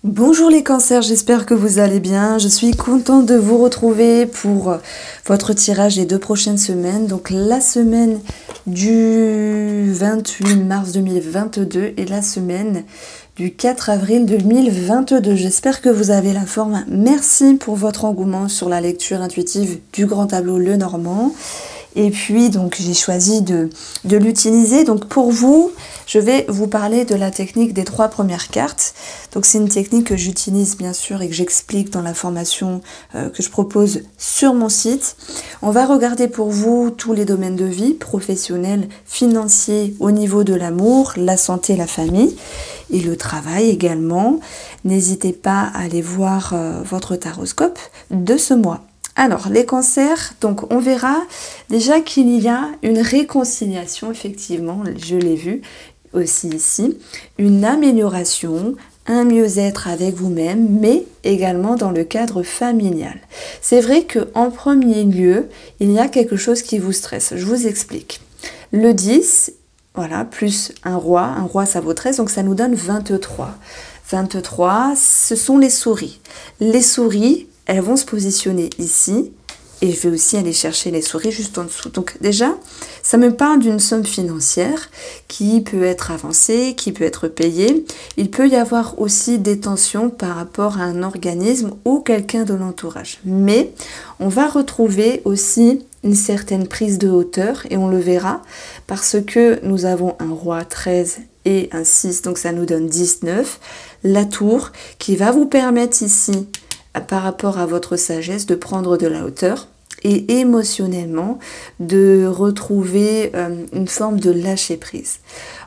Bonjour les cancers, j'espère que vous allez bien. Je suis contente de vous retrouver pour votre tirage des 2 prochaines semaines. Donc la semaine du 28 mars 2022 et la semaine du 4 avril 2022. J'espère que vous avez la forme. Merci pour votre engouement sur la lecture intuitive du grand tableau Lenormand. Et puis donc j'ai choisi de l'utiliser. Donc pour vous, je vais vous parler de la technique des 3 premières cartes. Donc c'est une technique que j'utilise bien sûr et que j'explique dans la formation que je propose sur mon site. On va regarder pour vous tous les domaines de vie, professionnels, financiers, au niveau de l'amour, la santé, la famille et le travail également. N'hésitez pas à aller voir votre taroscope de ce mois. Alors, les cancers, donc on verra déjà qu'il y a une réconciliation, effectivement, je l'ai vu aussi ici, une amélioration, un mieux-être avec vous-même, mais également dans le cadre familial. C'est vrai qu'en premier lieu, il y a quelque chose qui vous stresse. Je vous explique. Le 10, voilà, plus un roi ça vaut 13, donc ça nous donne 23. 23, ce sont les souris. Les souris, elles vont se positionner ici et je vais aussi aller chercher les souris juste en dessous. Donc déjà, ça me parle d'une somme financière qui peut être avancée, qui peut être payée. Il peut y avoir aussi des tensions par rapport à un organisme ou quelqu'un de l'entourage. Mais on va retrouver aussi une certaine prise de hauteur et on le verra parce que nous avons un roi 13 et un 6, donc ça nous donne 19. La tour qui va vous permettre ici par rapport à votre sagesse, de prendre de la hauteur et émotionnellement de retrouver une forme de lâcher prise.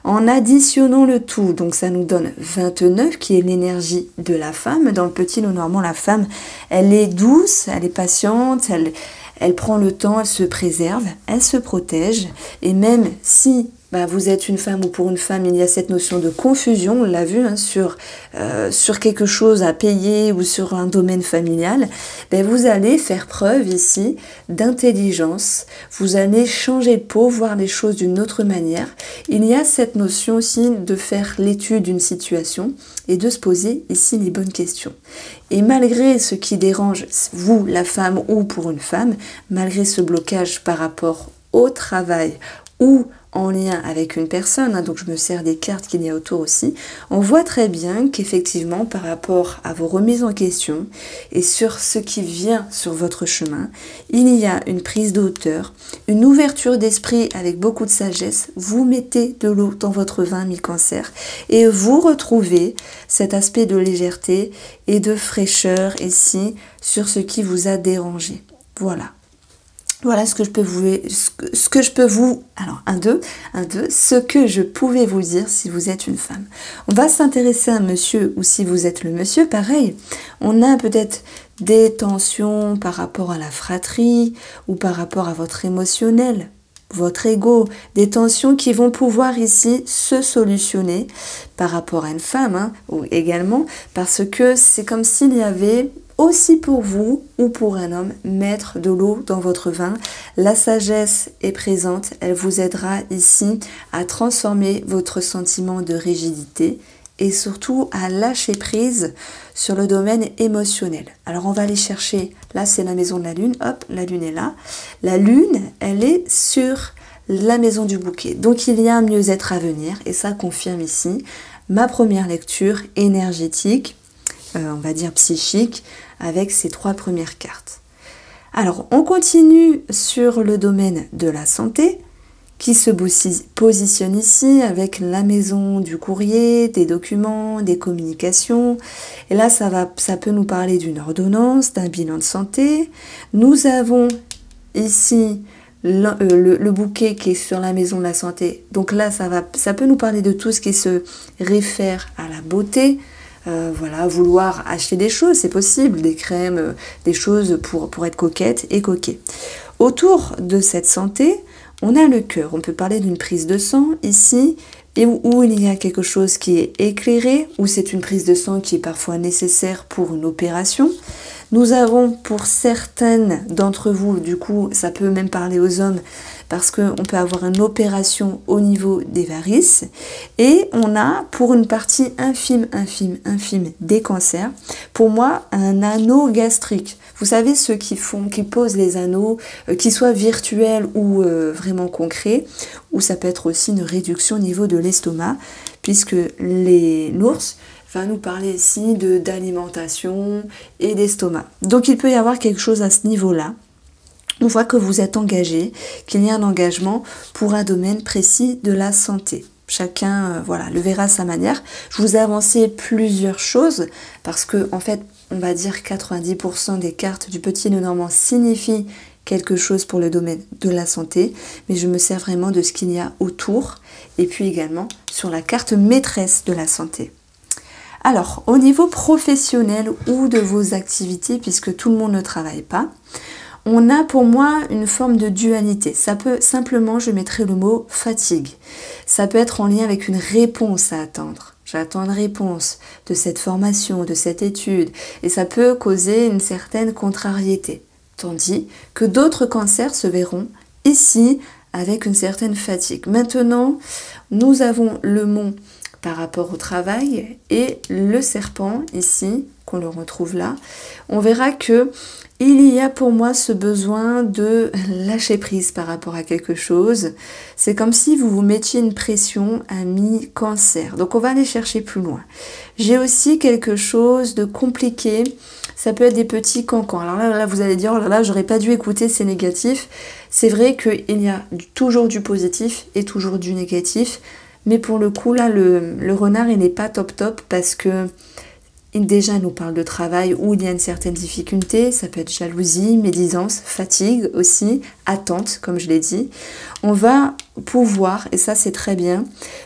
En additionnant le tout, donc ça nous donne 29 qui est l'énergie de la femme. Dans le petit Lenormand, la femme, elle est douce, elle est patiente, elle prend le temps, elle se préserve, elle se protège et même si vous êtes une femme ou pour une femme, il y a cette notion de confusion, on l'a vu sur quelque chose à payer ou sur un domaine familial, vous allez faire preuve ici d'intelligence, vous allez changer de peau, voir les choses d'une autre manière. Il y a cette notion aussi de faire l'étude d'une situation et de se poser ici les bonnes questions. Et malgré ce qui dérange vous, la femme ou pour une femme, malgré ce blocage par rapport au travail ou en lien avec une personne, donc je me sers des cartes qu'il y a autour aussi, on voit très bien qu'effectivement par rapport à vos remises en question et sur ce qui vient sur votre chemin, il y a une prise de hauteur, une ouverture d'esprit avec beaucoup de sagesse, vous mettez de l'eau dans votre vin mi-cancer et vous retrouvez cet aspect de légèreté et de fraîcheur ici sur ce qui vous a dérangé. Voilà. Voilà ce que je peux vous dire si vous êtes une femme. On va s'intéresser à un monsieur ou si vous êtes le monsieur, pareil. On a peut-être des tensions par rapport à la fratrie ou par rapport à votre émotionnel, votre ego, des tensions qui vont pouvoir ici se solutionner par rapport à une femme ou également parce que c'est comme s'il y avait aussi pour vous ou pour un homme, mettre de l'eau dans votre vin. La sagesse est présente, elle vous aidera ici à transformer votre sentiment de rigidité et surtout à lâcher prise sur le domaine émotionnel. Alors on va aller chercher, là c'est la maison de la lune, hop, la lune est là. La lune, elle est sur la maison du bouquet. Donc il y a un mieux-être à venir et ça confirme ici ma première lecture énergétique, on va dire psychique, avec ces 3 premières cartes. Alors, on continue sur le domaine de la santé, qui se positionne ici avec la maison du courrier, des documents, des communications. Et là, ça peut nous parler d'une ordonnance, d'un bilan de santé. Nous avons ici le bouquet qui est sur la maison de la santé. Donc là, ça peut nous parler de tout ce qui se réfère à la beauté. Voilà, vouloir acheter des choses, c'est possible, des crèmes, des choses pour être coquette et coquet. Autour de cette santé, on a le cœur. On peut parler d'une prise de sang ici, et où il y a quelque chose qui est éclairé, où c'est une prise de sang qui est parfois nécessaire pour une opération. Nous avons pour certaines d'entre vous, du coup, ça peut même parler aux hommes, parce qu'on peut avoir une opération au niveau des varices. Et on a, pour une partie infime des cancers, pour moi, un anneau gastrique. Vous savez, ceux qui posent les anneaux, qu'ils soient virtuels ou vraiment concrets, ou ça peut être aussi une réduction au niveau de l'estomac, puisque l'ours va nous parler ici d'alimentation et d'estomac. Donc il peut y avoir quelque chose à ce niveau-là. On voit que vous êtes engagé, qu'il y a un engagement pour un domaine précis de la santé. Chacun voilà, le verra à sa manière. Je vous ai avancé plusieurs choses parce que, en fait, on va dire 90% des cartes du petit Lenormand signifient quelque chose pour le domaine de la santé, mais je me sers vraiment de ce qu'il y a autour et puis également sur la carte maîtresse de la santé. Alors, au niveau professionnel ou de vos activités, puisque tout le monde ne travaille pas, on a pour moi une forme de dualité. Ça peut simplement, je mettrai le mot fatigue. Ça peut être en lien avec une réponse à attendre. J'attends une réponse de cette formation, de cette étude, et ça peut causer une certaine contrariété. Tandis que d'autres cancers se verront ici avec une certaine fatigue. Maintenant, nous avons le mont par rapport au travail et le serpent ici, qu'on le retrouve là. On verra que il y a pour moi ce besoin de lâcher prise par rapport à quelque chose. C'est comme si vous vous mettiez une pression à mi-cancer. Donc on va aller chercher plus loin. J'ai aussi quelque chose de compliqué. Ça peut être des petits cancans. Alors là vous allez dire, oh là là, j'aurais pas dû écouter, c'est négatif. C'est vrai qu'il y a toujours du positif et toujours du négatif. Mais pour le coup, là, le renard, il n'est pas top parce que déjà, il nous parle de travail où il y a une certaine difficulté. Ça peut être jalousie, médisance, fatigue aussi, attente, comme je l'ai dit. On va pouvoir, et ça c'est très bien,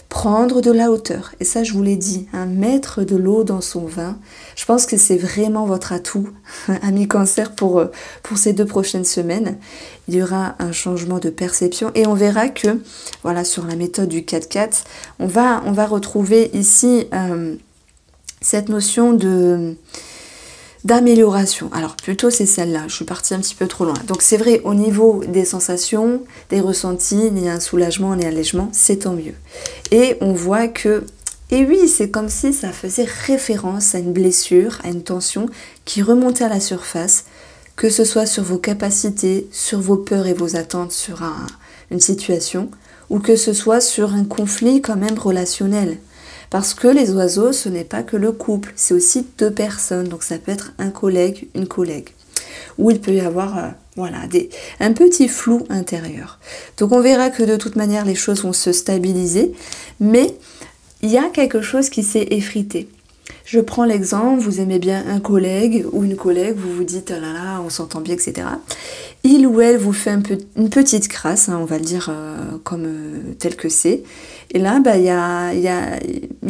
prendre de la hauteur. Et ça, je vous l'ai dit, mettre de l'eau dans son vin. Je pense que c'est vraiment votre atout, ami cancer, pour ces 2 prochaines semaines. Il y aura un changement de perception et on verra que, voilà, sur la méthode du 4-4, on va retrouver ici cette notion d'amélioration. Alors plutôt c'est celle-là, je suis partie un petit peu trop loin. Donc c'est vrai, au niveau des sensations, des ressentis, il y a un soulagement, un allègement, c'est tant mieux. Et on voit que, et oui, c'est comme si ça faisait référence à une blessure, à une tension qui remontait à la surface, que ce soit sur vos capacités, sur vos peurs et vos attentes sur une situation, ou que ce soit sur un conflit quand même relationnel. Parce que les oiseaux, ce n'est pas que le couple, c'est aussi 2 personnes. Donc ça peut être un collègue, une collègue. Où il peut y avoir voilà, un petit flou intérieur. Donc on verra que de toute manière, les choses vont se stabiliser. Mais il y a quelque chose qui s'est effrité. Je prends l'exemple, vous aimez bien un collègue ou une collègue, vous vous dites, oh là là, on s'entend bien, etc. Il ou elle vous fait une petite crasse, on va le dire tel que c'est. Et là, il y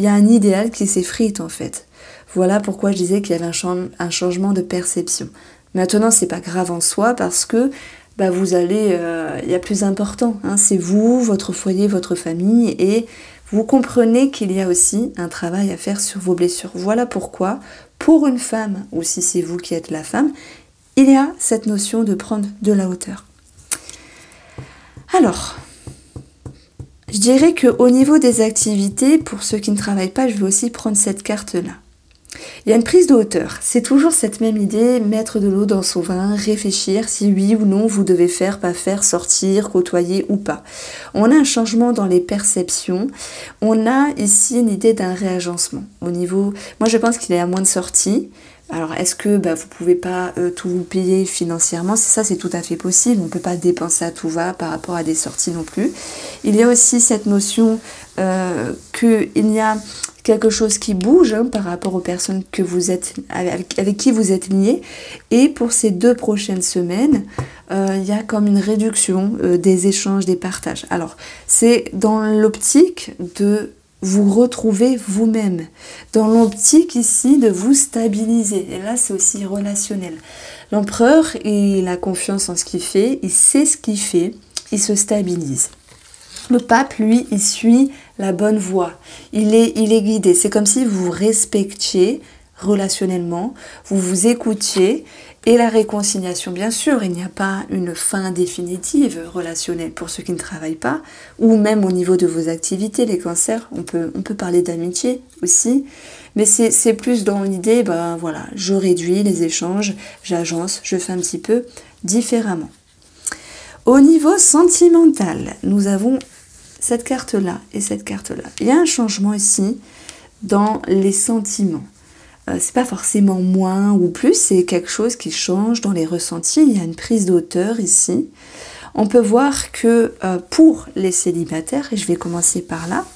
a un idéal qui s'effrite en fait. Voilà pourquoi je disais qu'il y avait un changement de perception. Maintenant, c'est pas grave en soi parce que vous allez, il y a plus important. C'est vous, votre foyer, votre famille et vous comprenez qu'il y a aussi un travail à faire sur vos blessures. Voilà pourquoi, pour une femme, ou si c'est vous qui êtes la femme, il y a cette notion de prendre de la hauteur. Alors, je dirais qu'au niveau des activités, pour ceux qui ne travaillent pas, je vais aussi prendre cette carte-là. Il y a une prise de hauteur. C'est toujours cette même idée, mettre de l'eau dans son vin, réfléchir si oui ou non vous devez faire, pas faire, sortir, côtoyer ou pas. On a un changement dans les perceptions. On a ici une idée d'un réagencement. Au niveau, moi je pense qu'il y a moins de sorties. Alors, est-ce que vous pouvez pas tout vous payer financièrement? C'est tout à fait possible. On ne peut pas dépenser à tout va par rapport à des sorties non plus. Il y a aussi cette notion qu'il y a quelque chose qui bouge par rapport aux personnes que vous êtes, avec qui vous êtes liés. Et pour ces 2 prochaines semaines, il y a comme une réduction des échanges, des partages. Alors, c'est dans l'optique de vous retrouver vous-même, dans l'optique ici de vous stabiliser. Et là, c'est aussi relationnel. L'empereur, il a confiance en ce qu'il fait, il sait ce qu'il fait, il se stabilise. Le pape, lui, il suit la bonne voie. Il est guidé. C'est comme si vous respectiez relationnellement, vous vous écoutiez. Et la réconciliation, bien sûr, il n'y a pas une fin définitive relationnelle pour ceux qui ne travaillent pas, ou même au niveau de vos activités, les cancers, on peut parler d'amitié aussi, mais c'est plus dans l'idée, ben voilà, je réduis les échanges, j'agence, je fais un petit peu différemment. Au niveau sentimental, nous avons cette carte-là et cette carte-là. Il y a un changement ici dans les sentiments. C'est pas forcément moins ou plus, c'est quelque chose qui change dans les ressentis. Il y a une prise de hauteur ici. On peut voir que pour les célibataires, et je vais commencer par là,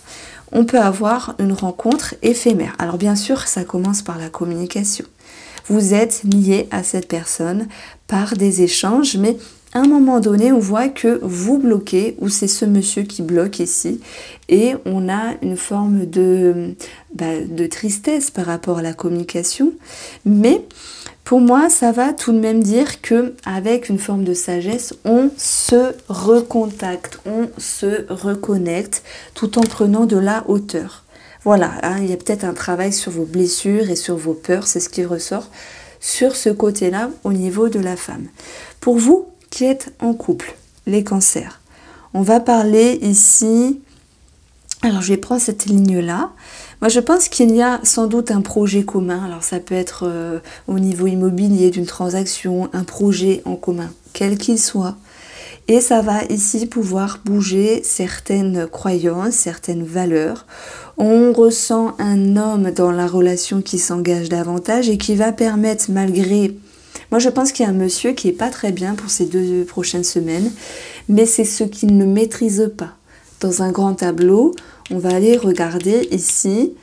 on peut avoir une rencontre éphémère. Alors bien sûr, ça commence par la communication. Vous êtes lié à cette personne par des échanges, mais à un moment donné, on voit que vous bloquez, ou c'est ce monsieur qui bloque ici, et on a une forme de tristesse par rapport à la communication. Mais pour moi, ça va tout de même dire que avec une forme de sagesse, on se recontacte, on se reconnecte, tout en prenant de la hauteur. Voilà, hein, il y a peut-être un travail sur vos blessures et sur vos peurs, c'est ce qui ressort sur ce côté-là au niveau de la femme. Pour vous qui êtes en couple, les cancers, on va parler ici, alors je vais prendre cette ligne-là. Moi je pense qu'il y a sans doute un projet commun, alors ça peut être au niveau immobilier d'une transaction, un projet en commun, quel qu'il soit. Et ça va ici pouvoir bouger certaines croyances, certaines valeurs. On ressent un homme dans la relation qui s'engage davantage et qui va permettre malgré... Moi je pense qu'il y a un monsieur qui n'est pas très bien pour ces 2 prochaines semaines, mais c'est ce qu'il ne maîtrise pas. Dans un grand tableau, on va aller regarder ici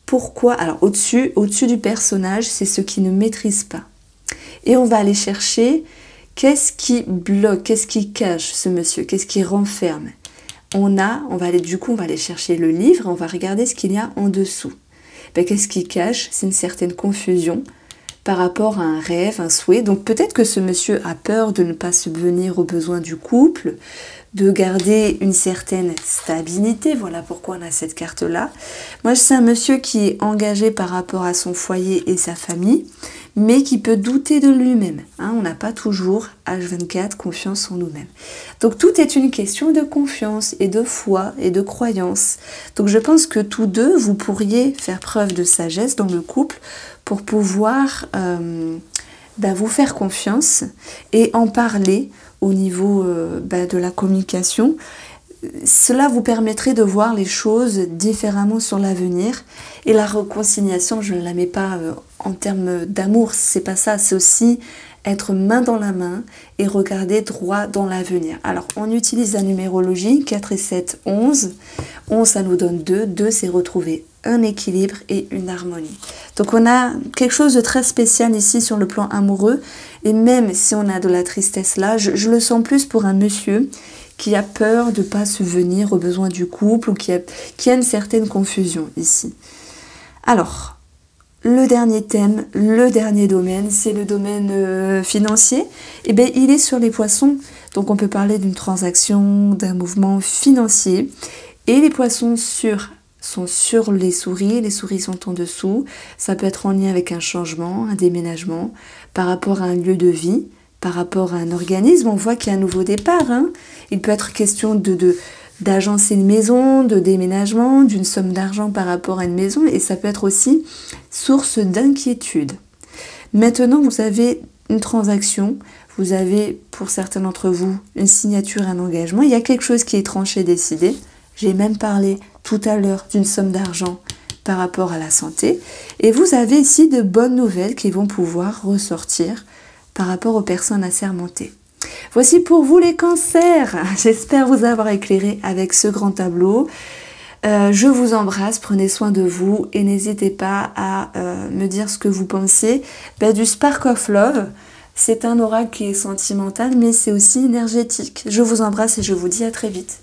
pourquoi... Alors au-dessus du personnage, c'est ce qu'il ne maîtrise pas. Et on va aller chercher... Qu'est-ce qui bloque, qu'est-ce qui cache ce monsieur, qu'est-ce qui renferme? On va aller chercher le livre, on va regarder ce qu'il y a en dessous. Qu'est-ce qui cache? C'est une certaine confusion par rapport à un rêve, un souhait. Donc peut-être que ce monsieur a peur de ne pas subvenir aux besoins du couple, de garder une certaine stabilité. Voilà pourquoi on a cette carte-là. Moi, c'est un monsieur qui est engagé par rapport à son foyer et sa famille, mais qui peut douter de lui-même. Hein, on n'a pas toujours, H24, confiance en nous-mêmes. Donc tout est une question de confiance et de foi et de croyance. Donc je pense que tous deux, vous pourriez faire preuve de sagesse dans le couple pour pouvoir vous faire confiance et en parler au niveau de la communication. Cela vous permettrait de voir les choses différemment sur l'avenir. Et la réconciliation, je ne la mets pas en termes d'amour, c'est pas ça, c'est aussi être main dans la main et regarder droit dans l'avenir. Alors, on utilise la numérologie, 4 et 7, 11. 11, ça nous donne 2. 2, c'est retrouver un équilibre et une harmonie. Donc, on a quelque chose de très spécial ici sur le plan amoureux. Et même si on a de la tristesse là, je le sens plus pour un monsieur qui a peur de ne pas subvenir aux besoins du couple ou qui a une certaine confusion ici. Alors, le dernier thème, le dernier domaine, c'est le domaine financier. Et bien, il est sur les poissons. Donc, on peut parler d'une transaction, d'un mouvement financier. Et les poissons sont sur les souris sont en dessous. Ça peut être en lien avec un changement, un déménagement, par rapport à un lieu de vie, par rapport à un organisme. On voit qu'il y a un nouveau départ. Hein. Il peut être question d'agencer une maison, de déménagement, d'une somme d'argent par rapport à une maison, et ça peut être aussi source d'inquiétude. Maintenant, vous avez une transaction, vous avez, pour certains d'entre vous, une signature, un engagement, il y a quelque chose qui est tranché, décidé. J'ai même parlé tout à l'heure d'une somme d'argent par rapport à la santé, et vous avez ici de bonnes nouvelles qui vont pouvoir ressortir par rapport aux personnes assermentées. Voici pour vous les cancers. J'espère vous avoir éclairé avec ce grand tableau. Je vous embrasse, prenez soin de vous et n'hésitez pas à me dire ce que vous pensez du Spark of Love. C'est un oracle qui est sentimental mais c'est aussi énergétique. Je vous embrasse et je vous dis à très vite.